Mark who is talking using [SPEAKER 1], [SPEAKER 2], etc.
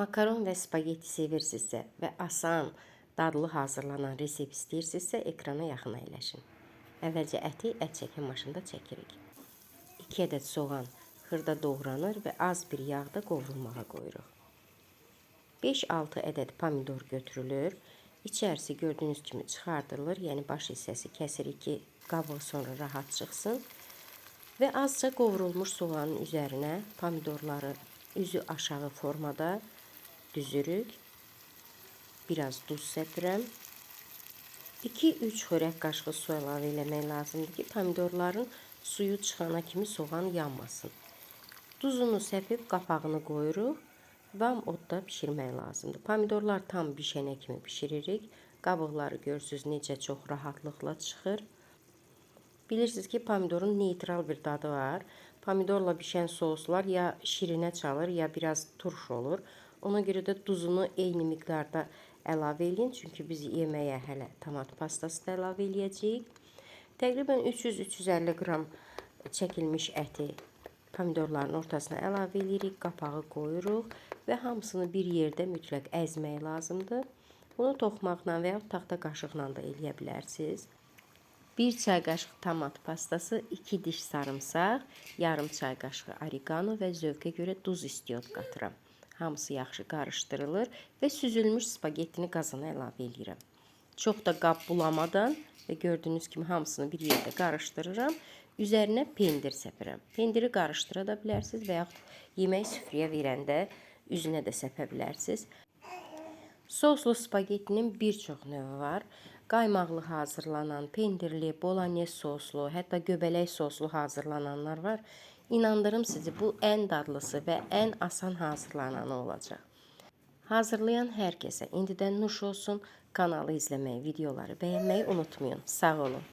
[SPEAKER 1] Makaron və spagetti sevirsinizsə və asan, dadlı hazırlanan resept istəyirsinizsə ekrana yaxın əyləşin. Əvvəlcə əti ət çəkən maşında çəkirik. 2 ədəd soğan xırda doğranır və az bir yağda qovrulmağa qoyuruq. 5-6 ədəd pomidor götürülür. İçərisi gördüyünüz kimi çıxardılır, yəni baş hissəsi kəsirik ki, qabığı sonra rahat çıxsın. Və azca qovrulmuş soğanın üzərinə pomidorları üzü aşağı formada düzürük. Biraz duz səpirəm. 2-3 xörək qaşığı su əlavə eləmək lazımdır ki, pomidorların suyu çıxana kimi soğan yanmasın. Duzunu səpib qapağını qoyuruq. Vam odda bişirmək lazımdır. Pomidorlar tam bişənə kimi bişiririk. Qabıqları görürsünüz necə çox rahatlıqla çıxır. Bilirsiniz ki, pomidorun neytral bir dadı var. Pomidorla bişən soslar ya şirinə çalır, ya biraz turş olur. Ona görə də duzunu eyni miqdarda əlavə edin. Çünki biz yeməyə hələ tomat pastası da əlavə eləyəcəyik. Təqribən 300-350 qram çəkilmiş əti pomidorların ortasına əlavə edirik. Qapağı qoyuruq və hamısını bir yerdə mütləq əzmək lazımdır. Bunu toxmaqla və ya taxta qaşıqla da eləyə bilərsiniz. 1 çay qaşığı tomat pastası, 2 diş sarımsaq, yarım çay qaşığı oregano və zövqə görə duz istiot qatıram. Hamısı yaxşı qarışdırılır və süzülmüş spagettini qazana əlavə edirəm. Çox da qab bulamadan və gördüyünüz kimi hamısını bir yerdə qarışdırıram. Üzərinə pendir səpirəm. Pendiri qarışdıra da bilərsiniz və yaxud yemək süfrəyə verəndə üzünə də səpə bilərsiniz. Soslu spagettinin bir çox növü var. Qaymaqlı hazırlanan, pendirli, bolonyez soslu, hətta göbələk soslu hazırlananlar var. İnandırım sizi, bu ən dadlısı və ən asan hazırlananı olacaq. Hazırlayan hər kəsə indidən nuş olsun. Kanalı izləməyi, videoları bəyənməyi unutmayın. Sağ olun.